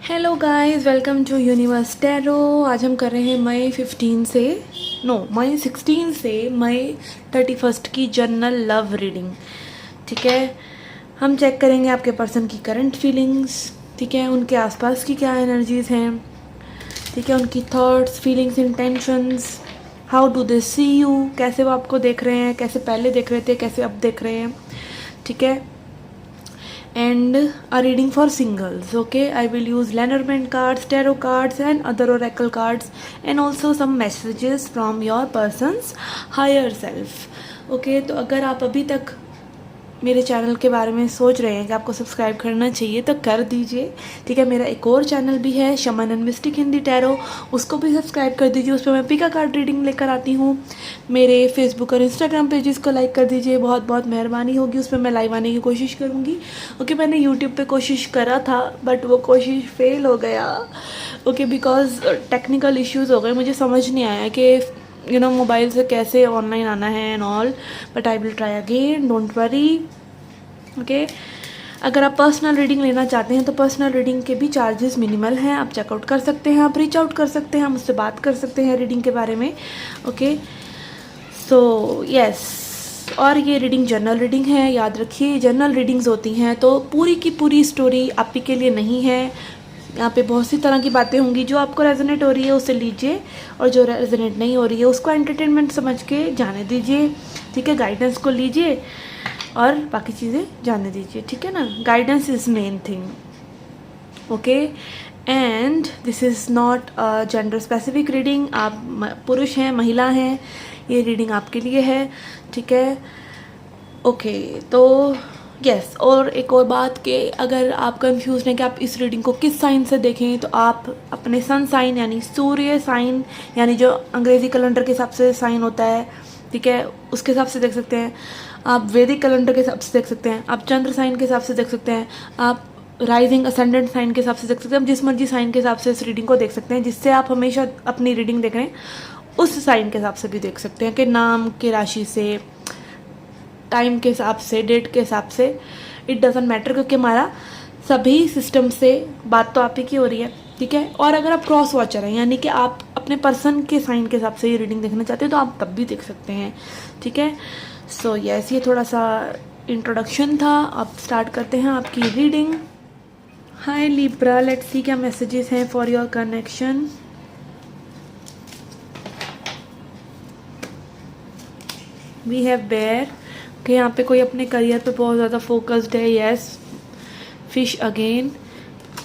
Hello guys, welcome to universe tarot. आज हम कर रहे हैं मई 16 से मई 31 की जनरल लव रीडिंग। ठीक है, हम चेक करेंगे आपके पर्सन की करंट फीलिंग्स। ठीक है, उनके आसपास की क्या एनर्जीज़ हैं। ठीक है, उनकी thoughts, feelings, intentions, how do they see you, कैसे वो आपको देख रहे हैं, कैसे पहले देख रहे थे, कैसे अब देख रहे हैं। ठीक है, and a reading for singles. Okay, I will use Lenormand cards, tarot cards and other oracle cards, and also some messages from your person's higher self. Okay, तो अगर आप अभी तक मेरे चैनल के बारे में सोच रहे हैं कि आपको सब्सक्राइब करना चाहिए तो कर दीजिए। ठीक है, मेरा एक और चैनल भी है शमन एंड मिस्टिक हिंदी टैरो, उसको भी सब्सक्राइब कर दीजिए। उस पर मैं पिका कार्ड रीडिंग लेकर आती हूँ। मेरे फेसबुक और इंस्टाग्राम पेजेस को लाइक कर दीजिए, बहुत बहुत मेहरबानी होगी। उस पर मैं लाइव आने की कोशिश करूँगी। ओके, मैंने यूट्यूब पे कोशिश करा था बट वो कोशिश फेल हो गया। ओके, बिकॉज टेक्निकल इश्यूज़ हो गए, मुझे समझ नहीं आया कि मोबाइल से कैसे ऑनलाइन आना है and all, but I will try again, don't worry. Okay, अगर आप पर्सनल रीडिंग लेना चाहते हैं तो पर्सनल रीडिंग के भी चार्जेस मिनिमल हैं, आप चेकआउट कर सकते हैं, आप रीच आउट कर सकते हैं, मुझसे बात कर सकते हैं रीडिंग के बारे में। ओके, सो यस, और ये रीडिंग जनरल रीडिंग है, याद रखिए। जनरल रीडिंग्स होती हैं तो पूरी की पूरी स्टोरी आप ही के लिए नहीं है। यहाँ पे बहुत सी तरह की बातें होंगी, जो आपको रेजोनेट हो रही है उसे लीजिए, और जो रेजोनेट नहीं हो रही है उसको एंटरटेनमेंट समझ के जाने दीजिए। ठीक है, गाइडेंस को लीजिए और बाकी चीज़ें जाने दीजिए। ठीक है ना, guidance is main thing. Okay, and this is not a gender specific reading. आप पुरुष हैं, महिला हैं, ये रीडिंग आपके लिए है। ठीक है, ओके, तो यस, और एक और बात कि अगर आप कंफ्यूज हैं कि आप इस रीडिंग को किस साइन से देखें, तो आप अपने सन साइन यानी सूर्य साइन, यानी जो अंग्रेज़ी कैलेंडर के हिसाब से साइन होता है, ठीक है, उसके हिसाब से देख सकते हैं। आप वैदिक कैलेंडर के हिसाब से देख सकते हैं, आप चंद्र साइन के हिसाब से देख सकते हैं, आप राइजिंग असेंडेंट साइन के हिसाब से देख सकते हैं। आप जिस मर्जी साइन के हिसाब से इस रीडिंग को देख सकते हैं। जिससे आप हमेशा अपनी रीडिंग देख रहे हैं उस साइन के हिसाब से भी देख सकते हैं, कि नाम के राशि से, टाइम के हिसाब से, डेट के हिसाब से, इट डजेंट मैटर, क्योंकि हमारा सभी सिस्टम से बात तो आप ही की हो रही है। ठीक है, और अगर आप क्रॉस वॉचर हैं, यानी कि आप अपने पर्सन के साइन के हिसाब से ये रीडिंग देखना चाहते हैं, तो आप तब भी देख सकते हैं। ठीक है, सो यस, ये थोड़ा सा इंट्रोडक्शन था। अब स्टार्ट करते हैं आपकी reading. Hi Libra, let's see क्या मैसेजेस हैं for your connection. We have bear कि यहाँ पे कोई अपने करियर पे बहुत ज़्यादा फोकस्ड है। यस, फिश अगेन,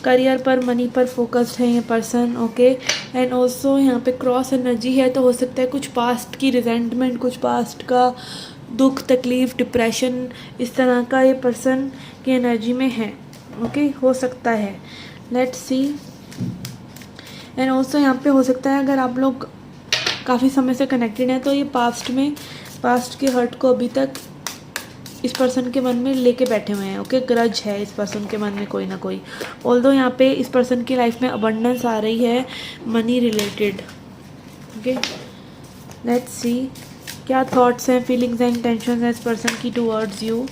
करियर पर, मनी पर फोकस्ड है ये पर्सन। ओके, एंड ऑल्सो यहाँ पे क्रॉस एनर्जी है, तो हो सकता है कुछ पास्ट की रिजेंटमेंट, कुछ पास्ट का दुख, तकलीफ, डिप्रेशन, इस तरह का ये पर्सन की एनर्जी में है। ओके, हो सकता है, लेट्स सी। एंड ऑल्सो यहाँ पे हो सकता है अगर आप लोग काफ़ी समय से कनेक्टेड हैं तो ये पास्ट के हर्ट को अभी तक इस पर्सन के मन में लेके बैठे हुए हैं। ओके, ग्रज है इस पर्सन के मन में कोई ना कोई। ऑल्दो यहाँ पे इस पर्सन की लाइफ में अबंडेंस आ रही है money related. Okay, let's see क्या थॉट्स हैं, फीलिंग्स एंड टेंशंस हैं इस पर्सन की towards you.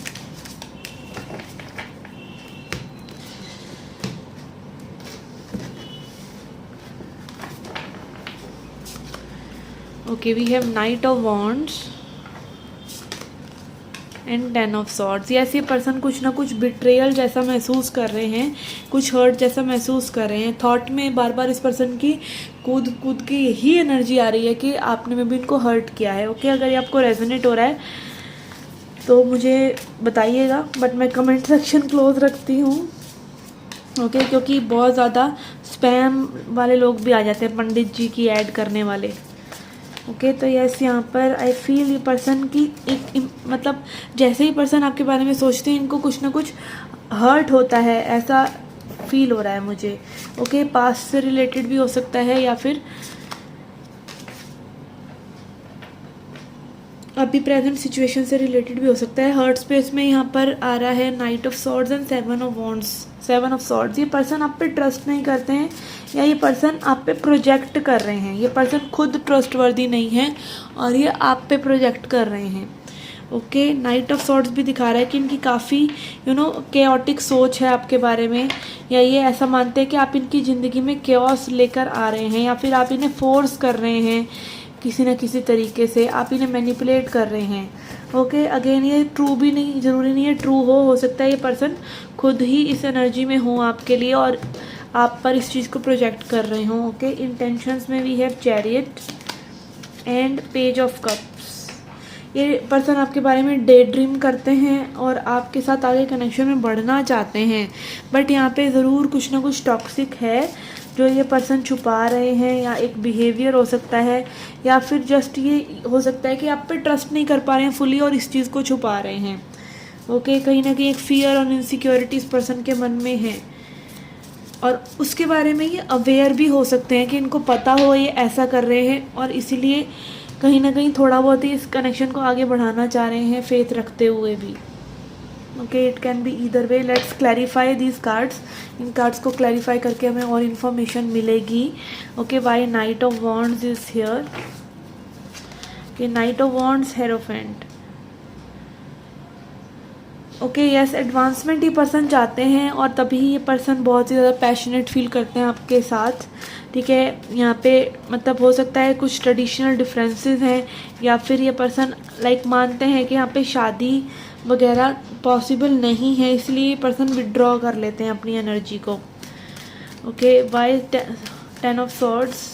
Okay, we have knight of wands and 10 of swords. Yes, ये पर्सन कुछ ना कुछ बिट्रेयल जैसा महसूस कर रहे हैं, कुछ हर्ट जैसा महसूस कर रहे हैं। थॉट में बार बार इस पर्सन की कूद कूद की यही एनर्जी आ रही है कि आपने में भी इनको हर्ट किया है। ओके, अगर ये आपको रेजोनेट हो रहा है तो मुझे बताइएगा, बट मैं कमेंट सेक्शन क्लोज रखती हूँ। ओके, क्योंकि बहुत ज़्यादा स्पैम वाले लोग भी आ जाते हैं, पंडित जी की ऐड करने वाले। ओके, तो यस, यहाँ पर आई फील ये पर्सन की एक मतलब जैसे ही पर्सन आपके बारे में सोचते हैं इनको कुछ ना कुछ हर्ट होता है, ऐसा फील हो रहा है मुझे। ओके, पास्ट से रिलेटेड भी हो सकता है या फिर अभी प्रेजेंट सिचुएशन से रिलेटेड भी हो सकता है। हर्ट स्पेस में यहाँ पर आ रहा है night of swords and 7 of wands. 7 of swords, ये पर्सन आप पे ट्रस्ट नहीं करते हैं या ये पर्सन आप पे प्रोजेक्ट कर रहे हैं। ये पर्सन खुद ट्रस्टवर्दी नहीं है और ये आप पे प्रोजेक्ट कर रहे हैं। ओके, नाइट ऑफ सॉर्ड्स भी दिखा रहा है कि इनकी काफ़ी केओटिक सोच है आपके बारे में, या ये ऐसा मानते हैं कि आप इनकी ज़िंदगी में केओस लेकर आ रहे हैं, या फिर आप इन्हें फोर्स कर रहे हैं किसी न किसी तरीके से, आप इन्हें मैनिपुलेट कर रहे हैं। ओके, अगेन ये ट्रू भी नहीं, ज़रूरी नहीं है ट्रू हो सकता है ये पर्सन खुद ही इस एनर्जी में हो आपके लिए और आप पर इस चीज़ को प्रोजेक्ट कर रहे हो। ओके, इंटेंशंस में we have chariot and page of cups. ये पर्सन आपके बारे में डे ड्रीम करते हैं और आपके साथ आगे कनेक्शन में बढ़ना चाहते हैं, बट यहाँ पे ज़रूर कुछ ना कुछ टॉक्सिक है जो ये पर्सन छुपा रहे हैं, या एक बिहेवियर हो सकता है, या फिर जस्ट ये हो सकता है कि आप पे ट्रस्ट नहीं कर पा रहे हैं फुली और इस चीज़ को छुपा रहे हैं। ओके, कहीं ना कहीं एक फियर और इनसिक्योरिटी इस पर्सन के मन में है और उसके बारे में ये अवेयर भी हो सकते हैं कि इनको पता हो ये ऐसा कर रहे हैं और इसीलिए कहीं ना कहीं थोड़ा बहुत ही इस कनेक्शन को आगे बढ़ाना चाह रहे हैं फेथ रखते हुए भी। Okay, it can be either way. Let's clarify these cards. इन कार्ड्स को क्लैरिफाई करके हमें और इन्फॉर्मेशन मिलेगी। Okay, why knight of wands is here. Okay, knight of wands, hierophant. Okay, yes, advancement ये पर्सन चाहते हैं और तभी ये पर्सन बहुत ही ज़्यादा पैशनेट फील करते हैं आपके साथ। ठीक है, यहाँ पे मतलब हो सकता है कुछ ट्रेडिशनल डिफरेंसेस हैं, या फिर ये पर्सन मानते हैं कि यहाँ पे शादी वगैरह पॉसिबल नहीं है, इसलिए ये पर्सन विड्रॉ कर लेते हैं अपनी एनर्जी को। Okay, why 10 of swords.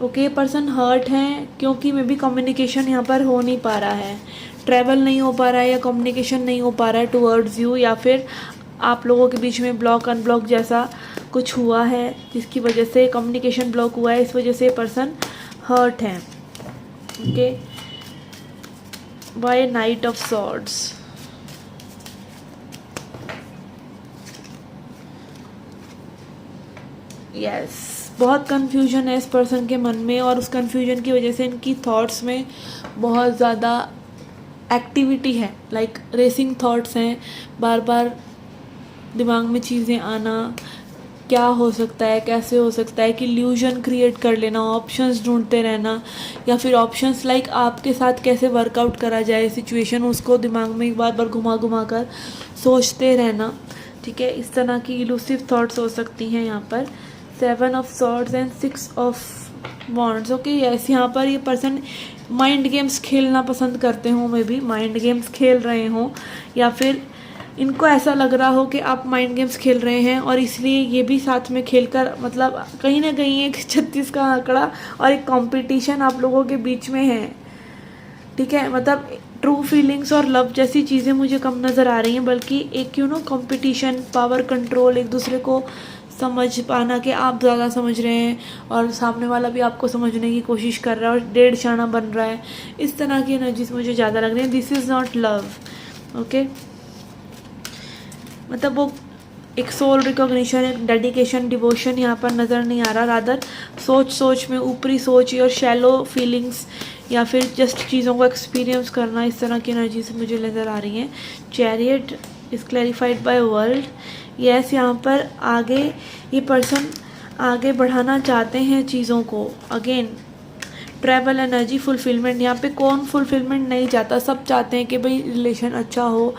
Okay, person hurt हैं क्योंकि मे बी कम्युनिकेशन यहाँ पर हो नहीं पा रहा है, ट्रैवल नहीं हो पा रहा है, या कम्युनिकेशन नहीं हो पा रहा है टुवर्ड्स यू, या फिर आप लोगों के बीच में ब्लॉक अनब्लॉक जैसा कुछ हुआ है जिसकी वजह से कम्युनिकेशन ब्लॉक हुआ है, इस वजह से पर्सन हर्ट हैं। Okay, by knight of swords. Yes, बहुत कन्फ्यूजन है इस पर्सन के मन में और उस कन्फ्यूजन की वजह से इनकी थॉट्स में बहुत ज़्यादा एक्टिविटी है, रेसिंग थॉट्स हैं, बार बार दिमाग में चीज़ें आना, क्या हो सकता है, कैसे हो सकता है, कि इल्यूजन क्रिएट कर लेना, ऑप्शंस ढूंढते रहना, या फिर ऑप्शंस आपके साथ कैसे वर्कआउट करा जाए सिचुएशन, उसको दिमाग में बार बार घुमा घुमा कर सोचते रहना। ठीक है, इस तरह की इलूसिव थॉट्स हो सकती हैं यहाँ पर। 7 of swords and 6 of wands. Okay, yes, यहाँ पर ये पर्सन माइंड गेम्स खेलना पसंद करते हों, मे बी माइंड गेम्स खेल रहे हों, या फिर इनको ऐसा लग रहा हो कि आप माइंड गेम्स खेल रहे हैं और इसलिए ये भी साथ में खेलकर कहीं ना कहीं एक 36 का आंकड़ा और एक कंपटीशन आप लोगों के बीच में है। ठीक है, ट्रू फीलिंग्स और लव जैसी चीज़ें मुझे कम नज़र आ रही हैं, बल्कि एक कंपटीशन, पावर कंट्रोल, एक दूसरे को समझ पाना कि आप ज़्यादा समझ रहे हैं और सामने वाला भी आपको समझने की कोशिश कर रहा है और डेढ़ शाना बन रहा है, इस तरह की एनर्जीज मुझे ज़्यादा लग रही है। This is not love. Okay, वो एक सोल रिकॉग्निशन, एक डेडिकेशन, डिवोशन यहाँ पर नज़र नहीं आ रहा, रादर सोच में ऊपरी सोच और शैलो फीलिंग्स, या फिर जस्ट चीज़ों को एक्सपीरियंस करना, इस तरह की एनर्जी से मुझे नज़र आ रही हैं। Chariot is clarified by world. Yes, यहाँ पर आगे ये पर्सन आगे बढ़ाना चाहते हैं चीज़ों को। Again travel energy, fulfilment. यहाँ पे कौन फुलफिलमेंट नहीं चाहता, सब चाहते हैं कि भाई रिलेशन अच्छा हो,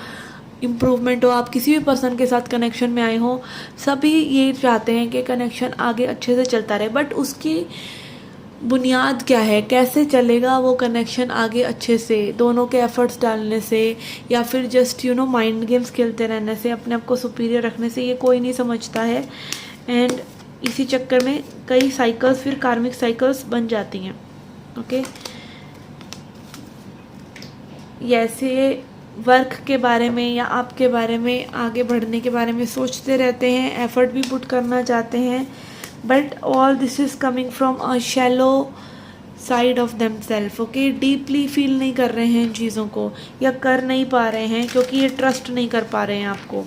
इम्प्रूवमेंट हो, आप किसी भी पर्सन के साथ कनेक्शन में आए हो, सभी ये चाहते हैं कि कनेक्शन आगे अच्छे से चलता रहे, बट उसकी बुनियाद क्या है, कैसे चलेगा वो कनेक्शन आगे अच्छे से, दोनों के एफर्ट्स डालने से या फिर जस्ट माइंड गेम्स खेलते रहने से, अपने आप को सुपीरियर रखने से, ये कोई नहीं समझता है। एंड इसी चक्कर में कई साइकिल्स फिर कार्मिक साइकिल्स बन जाती हैं। ओके, ऐसे वर्क के बारे में या आपके बारे में, आगे बढ़ने के बारे में सोचते रहते हैं, एफर्ट भी पुट करना चाहते हैं, but all this is coming from a shallow side of them self. Okay, deeply feel नहीं कर रहे हैं इन चीज़ों को, या कर नहीं पा रहे हैं क्योंकि ये ट्रस्ट नहीं कर पा रहे हैं आपको।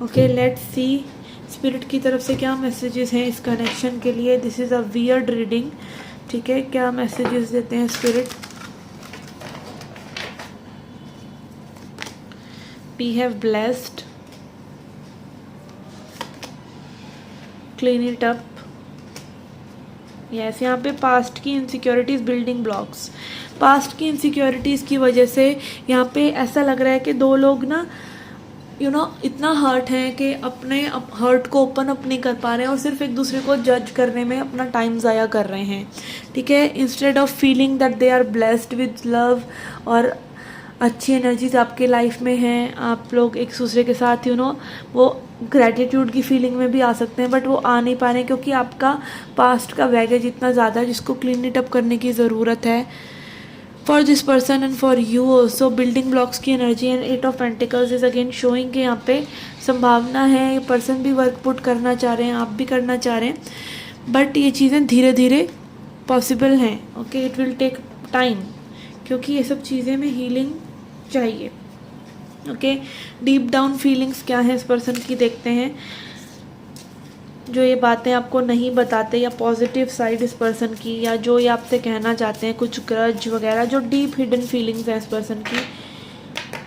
ओके, लेट्स सी स्पिरिट की तरफ से क्या मैसेजेस हैं इस कनेक्शन के लिए। This is a weird reading. ठीक है, क्या मैसेजेस देते हैं spirit. We have blessed, clean it up, yes, यहाँ पे पास्ट की इनसिक्योरिटीज़ बिल्डिंग ब्लॉक्स, पास्ट की इनसिक्योरिटीज़ की वजह से यहाँ पे ऐसा लग रहा है कि दो लोग ना इतना हर्ट है कि अपने हर्ट को ओपन अप नहीं कर पा रहे हैं और सिर्फ एक दूसरे को जज करने में अपना टाइम ज़ाया कर रहे हैं, ठीक है। Instead of feeling that they are blessed with love और अच्छी एनर्जीज आपके लाइफ में हैं, आप लोग एक दूसरे के साथ वो ग्रैटिट्यूड की फीलिंग में भी आ सकते हैं, बट वो आ नहीं पा रहे हैं क्योंकि आपका पास्ट का बैगेज इतना ज़्यादा है जिसको क्लीन इट अप करने की ज़रूरत है for this person and for you also. Building blocks की energy and 8 of particles is again showing कि यहाँ पे संभावना है, ये पर्सन भी वर्क पुट करना चाह रहे हैं, आप भी करना चाह रहे हैं, बट ये चीज़ें धीरे धीरे पॉसिबल हैं, okay. It will take time क्योंकि ये सब चीज़ें में हीलिंग चाहिए, ओके। डीप डाउन फीलिंग्स क्या है इस पर्सन की देखते हैं, जो ये बातें आपको नहीं बताते, या पॉजिटिव साइड इस पर्सन की, या जो ये आपसे कहना चाहते हैं, कुछ ग्रज वगैरह, जो डीप हिडन फीलिंग्स हैं इस पर्सन की,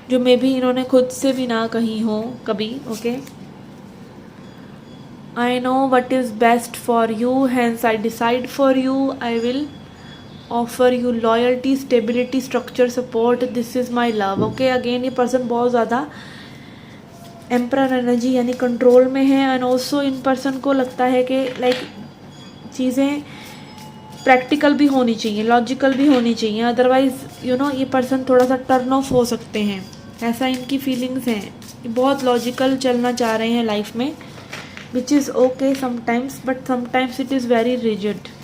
जो मे बी इन्होंने खुद से भी ना कही हो कभी, okay. I know what is best for you, hence I decide for you, I will offer you loyalty, stability, structure, support, this is my love, okay. Again ये पर्सन बहुत ज़्यादा एम्परर एनर्जी यानी कंट्रोल में है, and also in person को लगता है कि लाइक चीज़ें प्रैक्टिकल भी होनी चाहिए, लॉजिकल भी होनी चाहिए, अदरवाइज ये पर्सन थोड़ा सा टर्न ऑफ हो सकते हैं, ऐसा इनकी फीलिंग्स हैं। ये बहुत लॉजिकल चलना चाह रहे हैं लाइफ में, which is okay sometimes, but sometimes it is very rigid.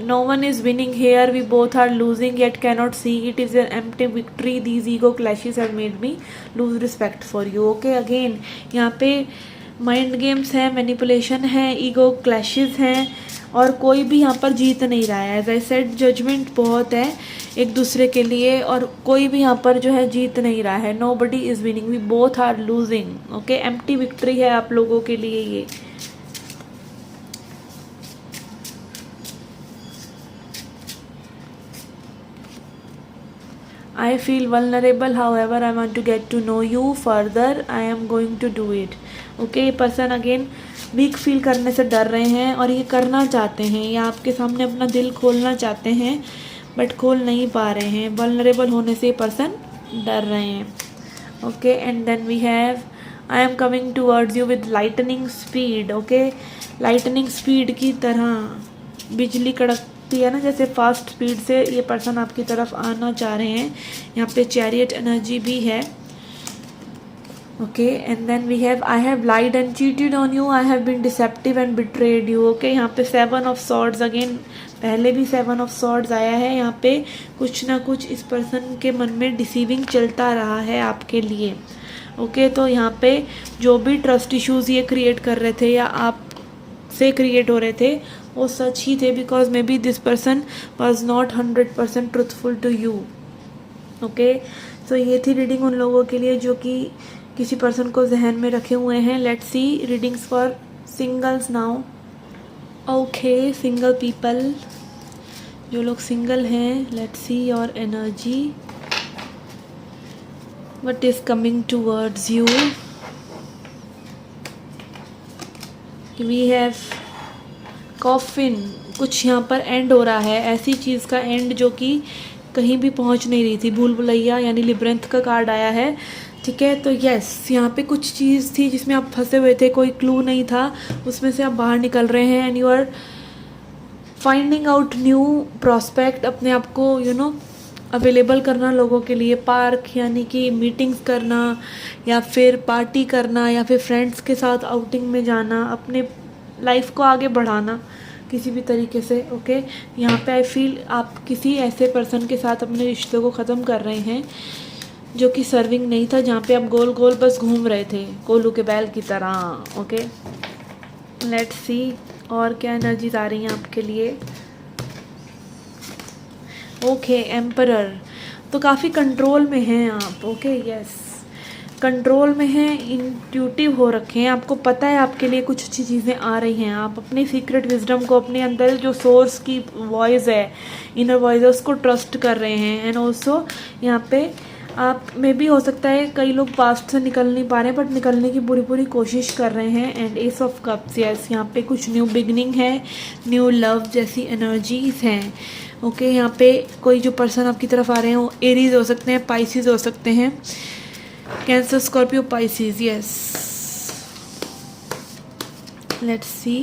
No one is winning here, we both are losing yet cannot see it is an empty victory, these ego clashes have made me lose respect for you, okay। Again यहाँ पे mind games हैं, manipulation है, ego clashes हैं, और कोई भी यहाँ पर जीत नहीं रहा है। एज आई सेड, जजमेंट बहुत है एक दूसरे के लिए, और कोई भी यहाँ पर जो है जीत नहीं रहा है। Nobody is winning, we both are losing, okay. Empty victory है आप लोगों के लिए ये। I feel vulnerable, however I want to get to know you further, I am going to do it, okay। ये पर्सन अगेन वीक फील करने से डर रहे हैं और ये करना चाहते हैं, या आपके सामने अपना दिल खोलना चाहते हैं बट खोल नहीं पा रहे हैं। वल्नरेबल होने से ये पर्सन डर रहे हैं, okay. And then we have I am coming towards you with lightning speed, okay. Lightning speed की तरह बिजली कड़कती है ना, जैसे फास्ट स्पीड से ये पर्सन आपकी तरफ आना चाह रहे हैं। यहाँ पे चैरियट एनर्जी भी है, okay. And then we have I have lied and cheated on you, I have been deceptive and betrayed you, okay. यहाँ पे 7 ऑफ सॉर्ड्स, अगेन पहले भी 7 ऑफ सॉर्ड्स आया है। यहाँ पे कुछ ना कुछ इस पर्सन के मन में डिसीविंग चलता रहा है आपके लिए, ओके। तो यहाँ पे जो भी ट्रस्ट इश्यूज़ ये क्रिएट कर रहे थे या आप से क्रिएट हो रहे थे वो सच ही थे, because maybe this person was not 100% truthful to you, okay. So ये थी रीडिंग उन लोगों के लिए जो कि किसी पर्सन को जहन में रखे हुए हैं। Let's see readings for singles now, okay. Single people, जो लोग सिंगल हैं, let's see your energy, what is coming towards you. We have coffin, कुछ यहाँ पर एंड हो रहा है, ऐसी चीज़ का एंड जो कि कहीं भी पहुँच नहीं रही थी। भूल भुलैया यानी लिब्रेंथ का कार्ड आया है, ठीक है। तो यस, यहाँ पे कुछ चीज़ थी जिसमें आप फंसे हुए थे, कोई क्लू नहीं था, उसमें से आप बाहर निकल रहे हैं and you are finding out new prospect, अपने आप को अवेलेबल करना लोगों के लिए। पार्क यानी कि मीटिंग्स करना, या फिर पार्टी करना, या फिर फ्रेंड्स के साथ आउटिंग में जाना, अपने लाइफ को आगे बढ़ाना किसी भी तरीके से, ओके। यहाँ पे आई फील आप किसी ऐसे पर्सन के साथ अपने रिश्ते को ख़त्म कर रहे हैं जो कि सर्विंग नहीं था, जहाँ पे आप गोल गोल बस घूम रहे थे कोलू के बैल की तरह, ओके। लेट्स सी और क्या एनर्जीज आ रही हैं आपके लिए, ओके। एम्परर, तो काफ़ी कंट्रोल में हैं आप, ओके। यस, कंट्रोल में हैं, इंट्यूटिव हो रखे हैं, आपको पता है आपके लिए कुछ अच्छी चीज़ें आ रही हैं। आप अपनी सीक्रेट विजडम को, अपने अंदर जो सोर्स की वॉइस है, इनर वॉइस है, उसको ट्रस्ट कर रहे हैं। एंड ऑल्सो यहाँ पे आप में भी हो सकता है कई लोग पास्ट से निकल नहीं पा रहे हैं, बट निकलने की पूरी कोशिश कर रहे हैं। And S of cups, yes, यहाँ पे कुछ न्यू बिगनिंग है, न्यू लव जैसी एनर्जीज हैं। ओके, यहाँ पे कोई जो पर्सन आपकी तरफ आ रहे हैं वो एरीज हो सकते हैं, पाइसिस हो सकते हैं, Cancer, Scorpio, Pisces, yes. Let's see,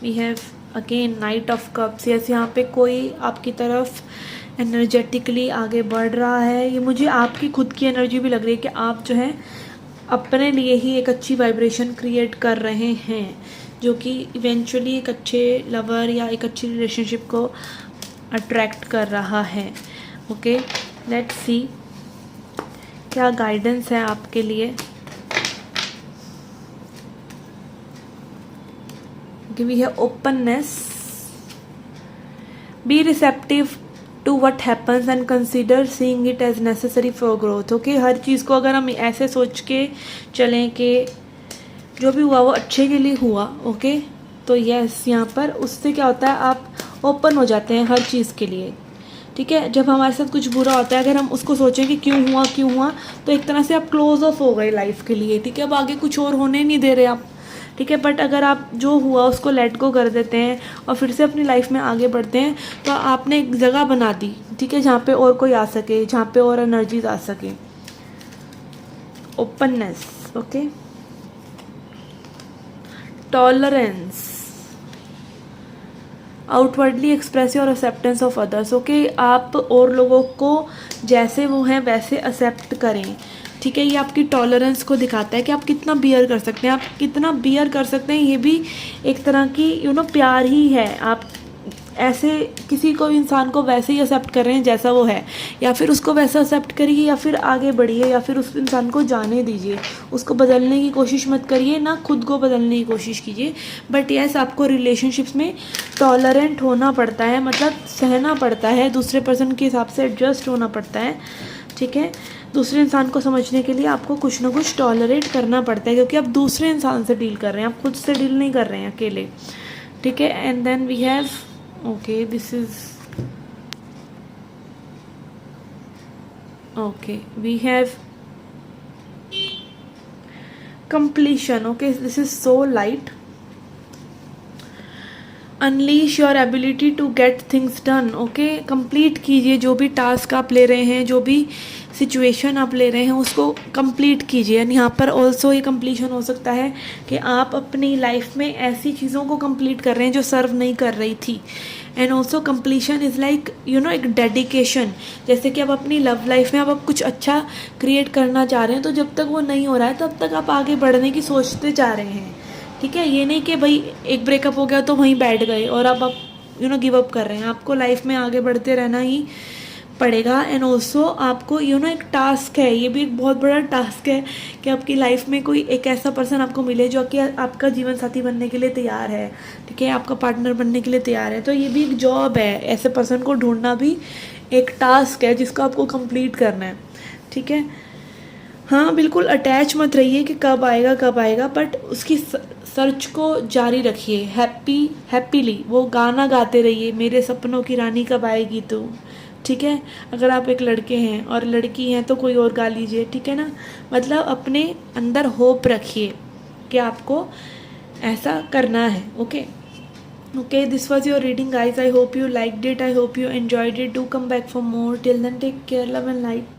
we have again knight of cups, yes. यहाँ पे कोई आपकी तरफ एनर्जेटिकली आगे बढ़ रहा है। ये मुझे आपकी खुद की एनर्जी भी लग रही है कि आप जो है अपने लिए ही एक अच्छी वाइब्रेशन क्रिएट कर रहे हैं, जो कि इवेंचुअली एक अच्छे लवर या एक अच्छी रिलेशनशिप को अट्रैक्ट कर रहा है। ओके, लेट्स सी क्या गाइडेंस है आपके लिए। We have openness, be receptive to what happens and consider seeing it as necessary for growth. Okay, हर चीज़ को अगर हम ऐसे सोच के चलें कि जो भी हुआ वो अच्छे के लिए हुआ, ओके, तो यस, यहाँ पर उससे क्या होता है, आप ओपन हो जाते हैं हर चीज़ के लिए। ठीक है, जब हमारे साथ कुछ बुरा होता है, अगर हम उसको सोचें कि क्यों हुआ, तो एक तरह से आप क्लोज ऑफ हो गए लाइफ के लिए। ठीक है, अब आगे कुछ और होने नहीं दे रहे आप। ठीक है, बट अगर आप जो हुआ उसको लेट गो कर देते हैं और फिर से अपनी लाइफ में आगे बढ़ते हैं, तो आपने एक जगह बना दी, ठीक है, जहाँ पे और कोई आ सके, जहाँ पे और एनर्जीज आ सके। Openness, okay, tolerance, outwardly express your acceptance of others. Okay, आप और लोगों को जैसे वो हैं वैसे एक्सेप्ट करें। ठीक है, ये आपकी टॉलरेंस को दिखाता है कि आप कितना बियर कर सकते हैं, आप कितना बियर कर सकते हैं। ये भी एक तरह की प्यार ही है। आप ऐसे किसी को इंसान को वैसे ही एक्सेप्ट कर रहे हैं जैसा वो है, या फिर उसको वैसा एक्सेप्ट करिए, या फिर आगे बढ़िए, या फिर उस इंसान को जाने दीजिए। उसको बदलने की कोशिश मत करिए, ना खुद को बदलने की कोशिश कीजिए। बट यस, आपको रिलेशनशिप्स में टॉलरेंट होना पड़ता है, मतलब सहना पड़ता है, दूसरे पर्सन के हिसाब से एडजस्ट होना पड़ता है। ठीक है, दूसरे इंसान को समझने के लिए आपको कुछ ना कुछ टॉलरेट करना पड़ता है, क्योंकि आप दूसरे इंसान से डील कर रहे हैं, आप खुद से डील नहीं कर रहे हैं अकेले। ठीक है, and then we have, okay, this is, okay, we have completion. Okay, this is so light. Unleash your ability to get things done. Okay, complete कीजिए जो भी टास्क आप ले रहे हैं, जो भी सिचुएशन आप ले रहे हैं, उसको कंप्लीट कीजिए. एंड यहाँ पर ऑल्सो ये कंप्लीशन हो सकता है कि आप अपनी लाइफ में ऐसी चीज़ों को कंप्लीट कर रहे हैं जो सर्व नहीं कर रही थी. And also completion is like एक डेडिकेशन. जैसे कि आप अपनी लव लाइफ में आप कुछ अच्छा क्रिएट करना चाह रहे हैं, तो जब तक वो नहीं हो रहा है तब तक आप आगे बढ़ने की सोचते जा रहे हैं. ठीक है, ये नहीं कि भाई एक ब्रेकअप हो गया तो वहीं बैठ गए और अब आप गिव अप कर रहे हैं. आपको लाइफ में आगे बढ़ते रहना ही पड़ेगा. एंड ऑल्सो आपको एक टास्क है, ये भी एक बहुत बड़ा टास्क है कि आपकी लाइफ में कोई एक ऐसा पर्सन आपको मिले जो कि आपका जीवन साथी बनने के लिए तैयार है. ठीक है, आपका पार्टनर बनने के लिए तैयार है. तो ये भी एक जॉब है, ऐसे पर्सन को ढूंढना भी एक टास्क है जिसको आपको कंप्लीट करना है. ठीक है, हाँ बिल्कुल अटैच मत रहिए कि कब आएगा, बट उसकी सर्च को जारी रखिए. हैप्पीली वो गाना गाते रहिए, मेरे सपनों की रानी कब आएगी तू. ठीक है, अगर आप एक लड़के हैं और लड़की हैं तो कोई और गा लीजिए. ठीक है ना, मतलब अपने अंदर होप रखिए कि आपको ऐसा करना है. Okay, this was your reading guys. I hope you liked it, I hope you enjoyed it. Do come back for more. Till then take care, love and light.